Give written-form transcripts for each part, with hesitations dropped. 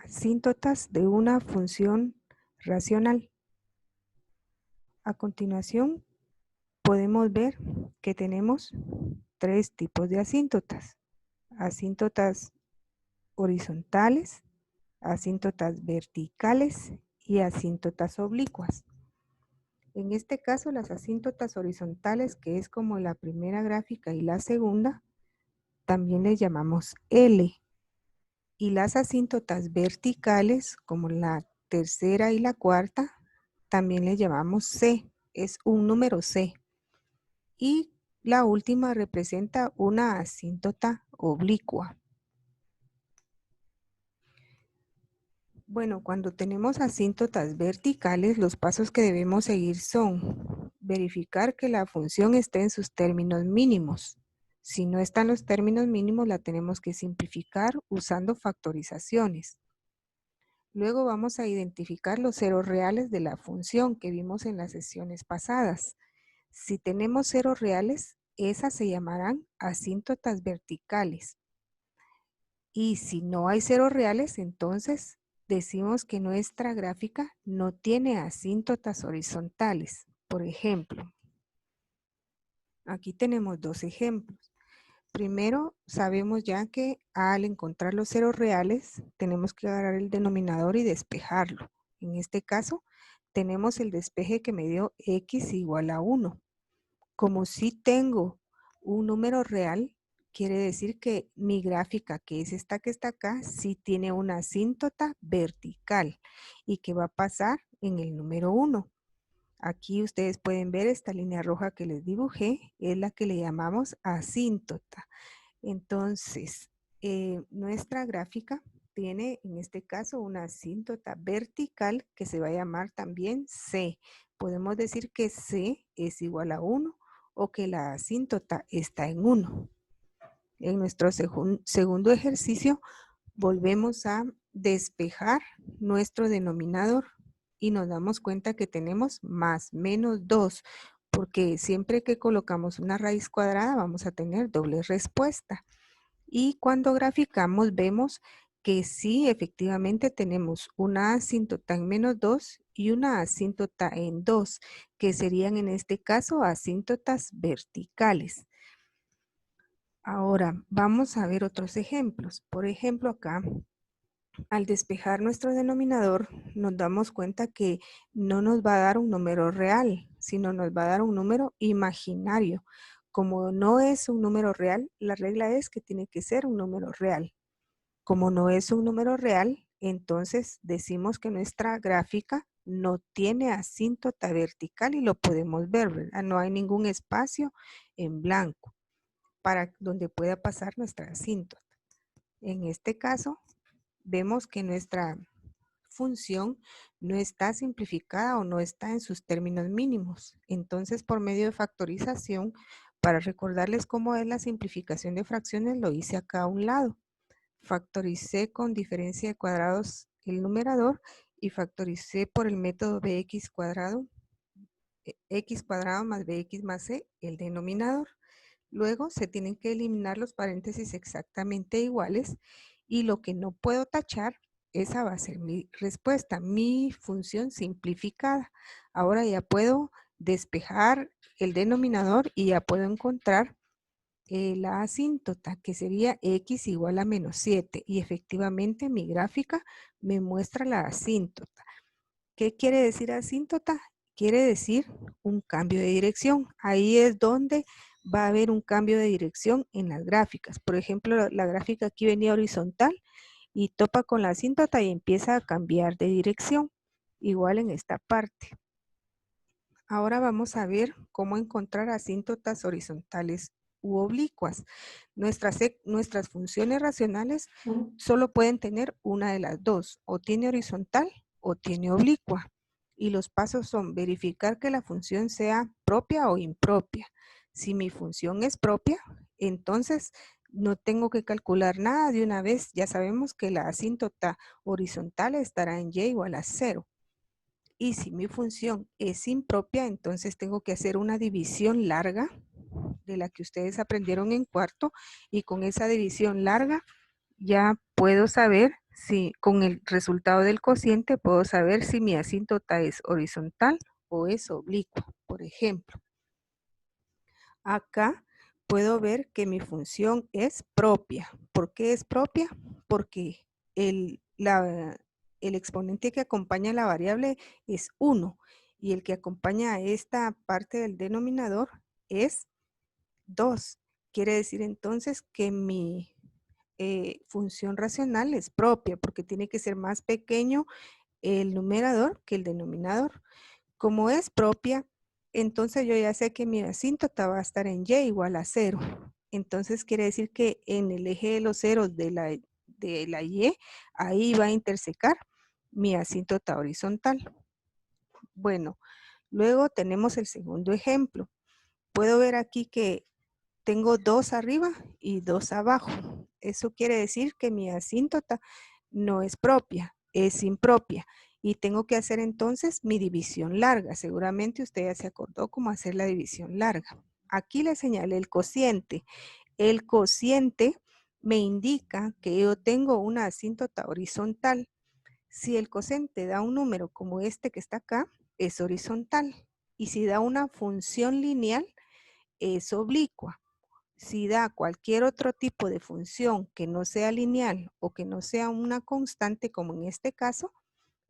asíntotas de una función racional. A continuación, podemos ver que tenemos tres tipos de asíntotas. Asíntotas horizontales, asíntotas verticales y asíntotas oblicuas. En este caso, las asíntotas horizontales, que es como la primera gráfica y la segunda, también les llamamos L. Y las asíntotas verticales, como la tercera y la cuarta, también le llamamos C, es un número C. Y la última representa una asíntota oblicua. Bueno, cuando tenemos asíntotas verticales, los pasos que debemos seguir son verificar que la función esté en sus términos mínimos. Si no están los términos mínimos, la tenemos que simplificar usando factorizaciones. Luego vamos a identificar los ceros reales de la función que vimos en las sesiones pasadas. Si tenemos ceros reales, esas se llamarán asíntotas verticales. Y si no hay ceros reales, entonces decimos que nuestra gráfica no tiene asíntotas horizontales. Por ejemplo, aquí tenemos dos ejemplos. Primero, sabemos ya que al encontrar los ceros reales, tenemos que agarrar el denominador y despejarlo. En este caso, tenemos el despeje que me dio x igual a 1. Como si tengo un número real, quiere decir que mi gráfica, que es esta que está acá, sí tiene una asíntota vertical y que va a pasar en el número 1. Aquí ustedes pueden ver esta línea roja que les dibujé, es la que le llamamos asíntota. Entonces, nuestra gráfica tiene en este caso una asíntota vertical que se va a llamar también C. Podemos decir que C es igual a 1 o que la asíntota está en 1. En nuestro segundo ejercicio volvemos a despejar nuestro denominador y nos damos cuenta que tenemos más menos 2, porque siempre que colocamos una raíz cuadrada vamos a tener doble respuesta. Y cuando graficamos vemos que sí, efectivamente tenemos una asíntota en menos 2 y una asíntota en 2, que serían en este caso asíntotas verticales. Ahora vamos a ver otros ejemplos. Por ejemplo, acá al despejar nuestro denominador, nos damos cuenta que no nos va a dar un número real, sino nos va a dar un número imaginario. Como no es un número real, la regla es que tiene que ser un número real. Como no es un número real, entonces decimos que nuestra gráfica no tiene asíntota vertical y lo podemos ver, ¿verdad? No hay ningún espacio en blanco para donde pueda pasar nuestra asíntota. En este caso, vemos que nuestra función no está simplificada o no está en sus términos mínimos. Entonces, por medio de factorización, para recordarles cómo es la simplificación de fracciones, lo hice acá a un lado. Factoricé con diferencia de cuadrados el numerador y factoricé por el método bx cuadrado, x cuadrado más bx más c, el denominador. Luego se tienen que eliminar los paréntesis exactamente iguales y lo que no puedo tachar, esa va a ser mi respuesta, mi función simplificada. Ahora ya puedo despejar el denominador y ya puedo encontrar la asíntota, que sería x igual a menos 7. Y efectivamente mi gráfica me muestra la asíntota. ¿Qué quiere decir asíntota? Quiere decir un cambio de dirección. Ahí es donde va a haber un cambio de dirección en las gráficas. Por ejemplo, la gráfica aquí venía horizontal y topa con la asíntota y empieza a cambiar de dirección. Igual en esta parte. Ahora vamos a ver cómo encontrar asíntotas horizontales u oblicuas. Nuestras funciones racionales solo pueden tener una de las dos, o tiene horizontal o tiene oblicua. Y los pasos son verificar que la función sea propia o impropia. Si mi función es propia, entonces no tengo que calcular nada de una vez. Ya sabemos que la asíntota horizontal estará en y igual a 0. Y si mi función es impropia, entonces tengo que hacer una división larga de la que ustedes aprendieron en cuarto, y con esa división larga ya puedo saber si con el resultado del cociente puedo saber si mi asíntota es horizontal o es oblicua. Por ejemplo, acá puedo ver que mi función es propia. ¿Por qué es propia? Porque el exponente que acompaña a la variable es 1 y el que acompaña a esta parte del denominador es 2. Quiere decir entonces que mi función racional es propia porque tiene que ser más pequeño el numerador que el denominador. Como es propia, entonces yo ya sé que mi asíntota va a estar en y igual a 0. Entonces quiere decir que en el eje de los ceros de la y, ahí va a intersecar mi asíntota horizontal. Bueno, luego tenemos el segundo ejemplo. Puedo ver aquí que tengo 2 arriba y 2 abajo. Eso quiere decir que mi asíntota no es propia, es impropia. Y tengo que hacer entonces mi división larga. Seguramente usted ya se acordó cómo hacer la división larga. Aquí le señalé el cociente. El cociente me indica que yo tengo una asíntota horizontal. Si el cociente da un número como este que está acá, es horizontal. Y si da una función lineal, es oblicua. Si da cualquier otro tipo de función que no sea lineal o que no sea una constante, como en este caso,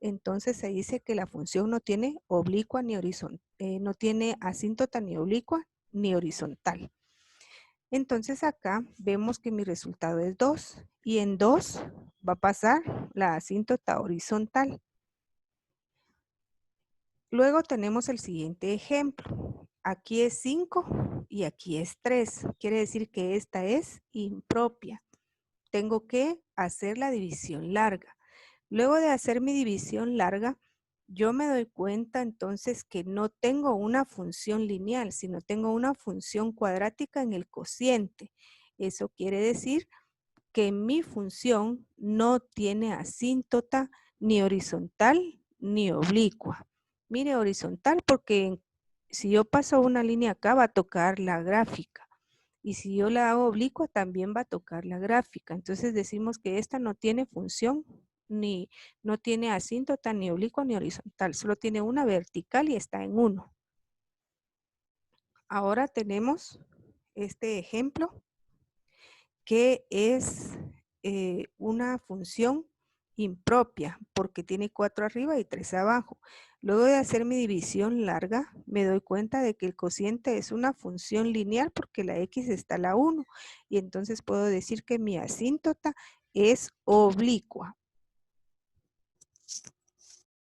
entonces se dice que la función no tiene oblicua ni horizontal, no tiene asíntota ni oblicua ni horizontal. Entonces acá vemos que mi resultado es 2 y en 2 va a pasar la asíntota horizontal. Luego tenemos el siguiente ejemplo. Aquí es 5 y aquí es 3. Quiere decir que esta es impropia. Tengo que hacer la división larga. Luego de hacer mi división larga, yo me doy cuenta entonces que no tengo una función lineal, sino tengo una función cuadrática en el cociente. Eso quiere decir que mi función no tiene asíntota ni horizontal ni oblicua. Mire, horizontal porque si yo paso una línea acá va a tocar la gráfica. Y si yo la hago oblicua, también va a tocar la gráfica. Entonces decimos que esta no tiene función, ni no tiene asíntota, ni oblicua, ni horizontal. Solo tiene una vertical y está en 1. Ahora tenemos este ejemplo que es una función impropia porque tiene 4 arriba y 3 abajo. Luego de hacer mi división larga, me doy cuenta de que el cociente es una función lineal porque la x está a la 1 y entonces puedo decir que mi asíntota es oblicua.